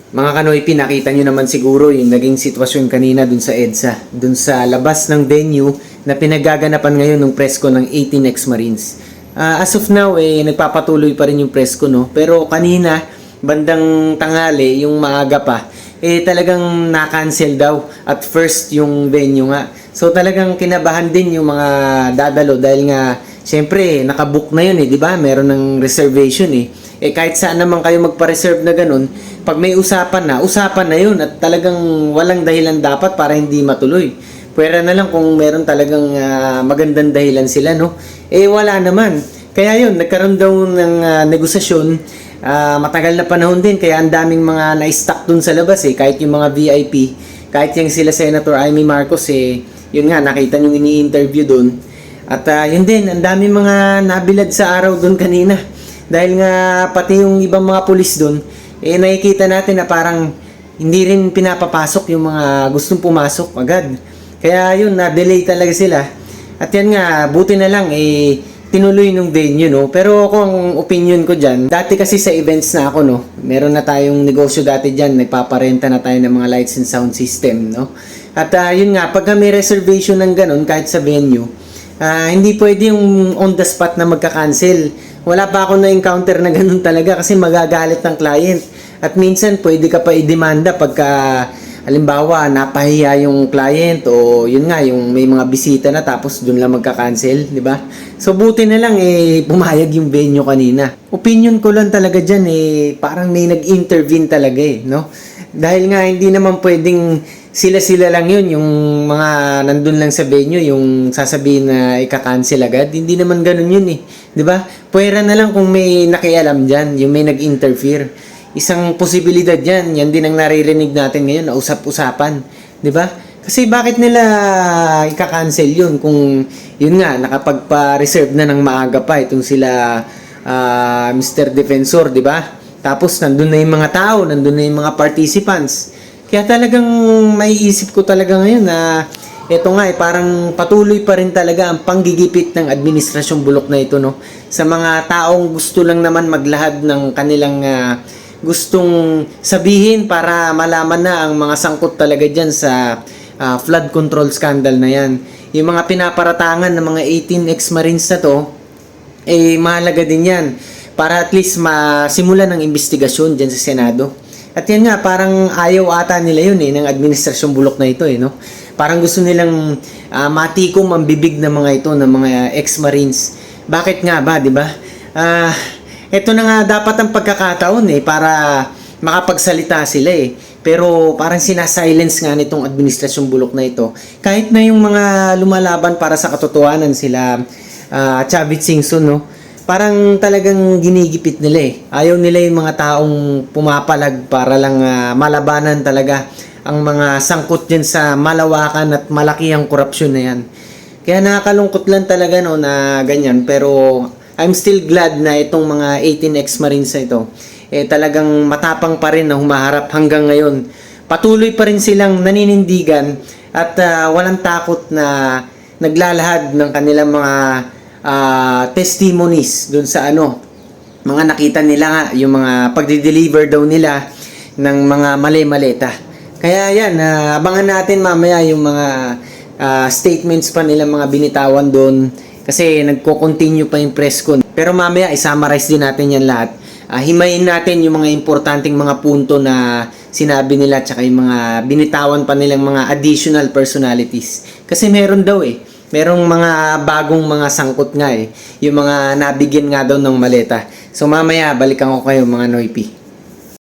Mga Kanoypi, nakita nyo naman siguro yung naging sitwasyon kanina dun sa EDSA, dun sa labas ng venue na pinagaganapan ngayon ng presko ng 18 ex-Marines. As of now, nagpapatuloy pa rin yung presko, no? Pero kanina, bandang tanghali, yung maaga pa, talagang na-cancel daw at first yung venue nga. So talagang kinabahan din yung mga dadalo dahil nga, syempre, nakabook na yun di ba? Meron ng reservation kahit saan naman kayo magpa-reserve na ganun, pag may usapan na yun at talagang walang dahilan dapat para hindi matuloy. Pwera na lang kung meron talagang magandang dahilan sila, no? Wala naman. Kaya yun, nagkaroon daw ng negosasyon, matagal na panahon din, kaya ang daming mga na-stock dun sa labas kahit yung mga VIP, kahit yung sila Senator Amy Marcos yun nga, nakita nyo ini-interview dun. At yun din, ang daming mga nabilad sa araw dun kanina. Dahil nga pati yung ibang mga pulis doon, nakikita natin na parang hindi rin pinapapasok yung mga gustong pumasok agad. Kaya yun, na-delay talaga sila. At yan nga, buti na lang, tinuloy nung venue, no? Pero kung opinion ko dyan, dati kasi sa events na ako, no? Meron na tayong negosyo dati dyan, nagpaparenta na tayo ng mga lights and sound system, no? At yun nga, pagka may reservation ng ganun, kahit sa venue, hindi pwede yung on the spot na magka-cancel. Wala pa ako na-encounter na ganun talaga kasi magagalit ng client. At minsan pwede ka pa i-demanda pagka halimbawa napahiya yung client o yun nga yung may mga bisita na tapos dun lang magka-cancel, di ba? So buti na lang pumayag yung venue kanina. Opinion ko lang talaga diyan parang may nag-intervene talaga no? Dahil nga hindi naman pwedeng sila lang yun, yung mga nandun lang sa venue, yung sasabihin na ika-cancel agad. Hindi naman ganun yun di ba? Pwera na lang kung may nakialam dyan, yung may nag-interfere. Isang posibilidad yan, yan din ang naririnig natin ngayon na usap-usapan, di ba? Kasi bakit nila ika-cancel yun kung yun nga, nakapagpa-reserve na ng maaga pa itong sila Mr. Defensor, di ba? Tapos nandun na yung mga tao, nandun na yung mga participants. Kaya talagang maiisip ko talaga ngayon na eto nga parang patuloy pa rin talaga ang panggigipit ng administrasyong bulok na ito, no? Sa mga taong gusto lang naman maglahad ng kanilang gustong sabihin para malaman na ang mga sangkot talaga dyan sa flood control scandal na yan. Yung mga pinaparatangan ng mga 18 ex-Marines na to, mahalaga din yan para at least masimulan ng investigasyon dyan sa Senado. At yan nga, parang ayaw ata nila yun ng administrasyong bulok na ito no? Parang gusto nilang matikom ang bibig ng mga ito, ng mga ex-Marines. Bakit nga ba, di ba? Ito na nga dapat ang pagkakataon para makapagsalita sila Pero parang sinasilence nga nitong administrasyong bulok na ito. Kahit na yung mga lumalaban para sa katotohanan sila Chavit Singson, no? Parang talagang ginigipit nila Ayaw nila yung mga taong pumapalag para lang malabanan talaga ang mga sangkot dyan sa malawakan at malaki ang korupsyon na yan. Kaya nakakalungkot lang talaga no na ganyan. Pero I'm still glad na itong mga 18 ex-Marines na ito talagang matapang pa rin na humaharap hanggang ngayon. Patuloy pa rin silang naninindigan at walang takot na naglalahad ng kanilang mga testimonies dun sa mga nakita nila nga, yung mga pagdi-deliver daw nila ng mga mali-maleta. Kaya yan, abangan natin mamaya yung mga statements pa nila mga binitawan doon kasi nagko-continue pa yung press con. Pero mamaya i-summarize din natin yan lahat. Himayin natin yung mga importanteng mga punto na sinabi nila tsaka yung mga binitawan pa nilang mga additional personalities. Kasi meron daw merong mga bagong mga sangkot nga yung mga nabigyan nga daw ng maleta. So mamaya balikan ko kayo mga Noypi.